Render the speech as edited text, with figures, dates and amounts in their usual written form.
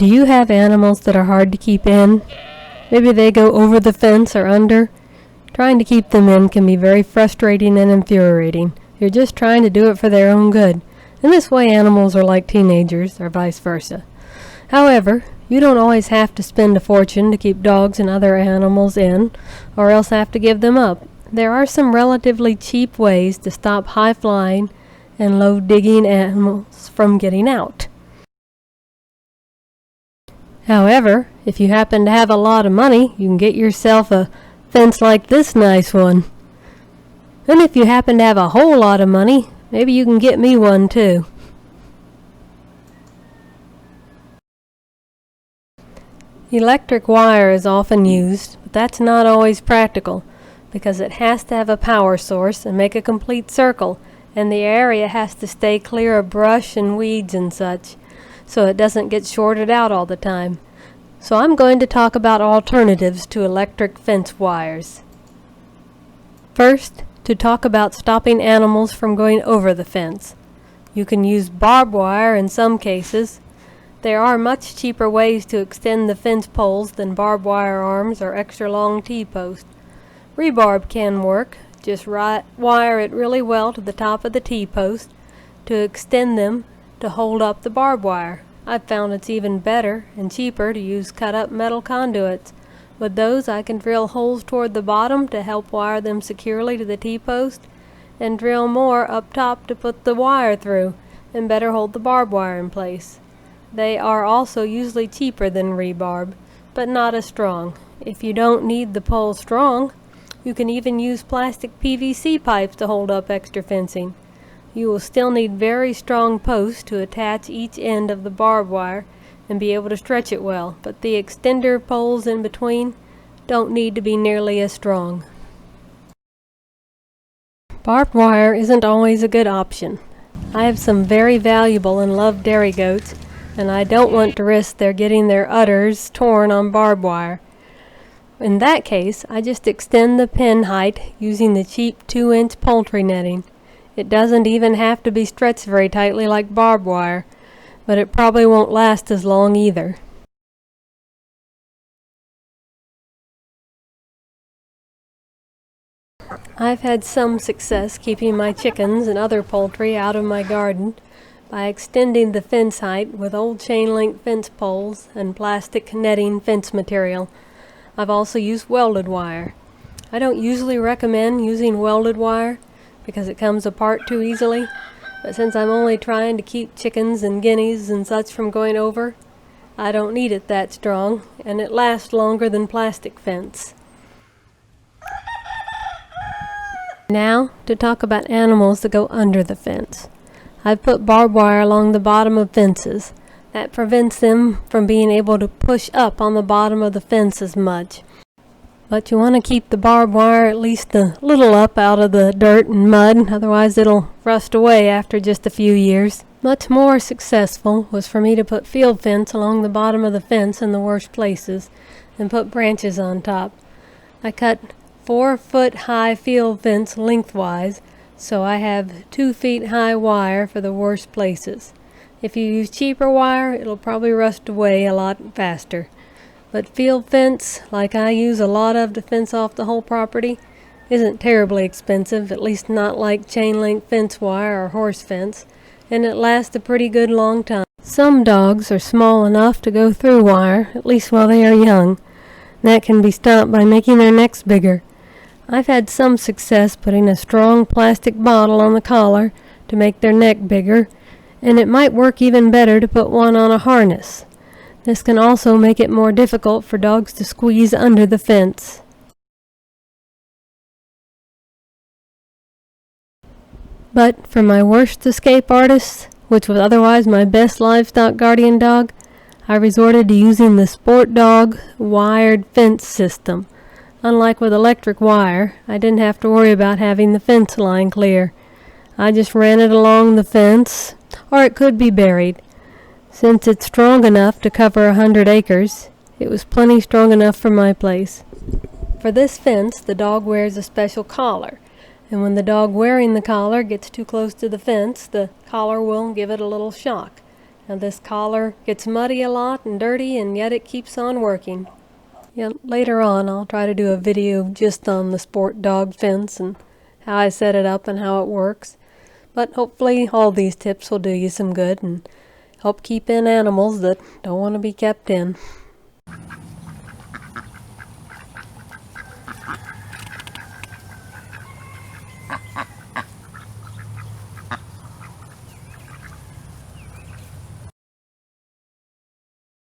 Do you have animals that are hard to keep in? Maybe they go over the fence or under. Trying to keep them in can be very frustrating and infuriating. You're just trying to do it for their own good. In this way, animals are like teenagers, or vice versa. However, you don't always have to spend a fortune to keep dogs and other animals in, or else have to give them up. There are some relatively cheap ways to stop high-flying and low-digging animals from getting out. However, if you happen to have a lot of money, you can get yourself a fence like this nice one. And if you happen to have a whole lot of money, maybe you can get me one too. Electric wire is often used, but that's not always practical because it has to have a power source and make a complete circle, and the area has to stay clear of brush and weeds and such, so it doesn't get shorted out all the time. So I'm going to talk about alternatives to electric fence wires. First, to talk about stopping animals from going over the fence. You can use barbed wire in some cases. There are much cheaper ways to extend the fence poles than barbed wire arms or extra long T-posts. Rebarb can work. Just wire it really well to the top of the T-post to extend them to hold up the barbed wire. I've found it's even better and cheaper to use cut-up metal conduits. With those, I can drill holes toward the bottom to help wire them securely to the T-post, and drill more up top to put the wire through and better hold the barbed wire in place. They are also usually cheaper than rebarb, but not as strong. If you don't need the pole strong, you can even use plastic PVC pipes to hold up extra fencing. You will still need very strong posts to attach each end of the barbed wire and be able to stretch it well, but the extender poles in between don't need to be nearly as strong. Barbed wire isn't always a good option. I have some very valuable and loved dairy goats, and I don't want to risk their getting their udders torn on barbed wire. In that case, I just extend the pen height using the cheap 2-inch poultry netting. It doesn't even have to be stretched very tightly like barbed wire, but it probably won't last as long either. I've had some success keeping my chickens and other poultry out of my garden by extending the fence height with old chain-link fence poles and plastic netting fence material. I've also used welded wire. I don't usually recommend using welded wire because it comes apart too easily, but since I'm only trying to keep chickens and guineas and such from going over, I don't need it that strong, and it lasts longer than plastic fence. Now, to talk about animals that go under the fence. I've put barbed wire along the bottom of fences. That prevents them from being able to push up on the bottom of the fence as much. But you want to keep the barbed wire at least a little up out of the dirt and mud, otherwise it'll rust away after just a few years. Much more successful was for me to put field fence along the bottom of the fence in the worst places and put branches on top. I cut 4-foot high field fence lengthwise, so I have 2 feet high wire for the worst places. If you use cheaper wire, it'll probably rust away a lot faster. But field fence, like I use a lot of to fence off the whole property, isn't terribly expensive, at least not like chain link fence wire or horse fence, and it lasts a pretty good long time. Some dogs are small enough to go through wire, at least while they are young. That can be stopped by making their necks bigger. I've had some success putting a strong plastic bottle on the collar to make their neck bigger, and it might work even better to put one on a harness. This can also make it more difficult for dogs to squeeze under the fence. But for my worst escape artist, which was otherwise my best livestock guardian dog, I resorted to using the Sport Dog wired fence system. Unlike with electric wire, I didn't have to worry about having the fence line clear. I just ran it along the fence, or it could be buried. Since it's strong enough to cover 100 acres, it was plenty strong enough for my place. For this fence, the dog wears a special collar, and when the dog wearing the collar gets too close to the fence, the collar will give it a little shock, Now this collar gets muddy a lot and dirty, and yet it keeps on working. Yeah, later on I'll try to do a video just on the sport dog fence and how I set it up and how it works. But hopefully all these tips will do you some good and help keep in animals that don't want to be kept in.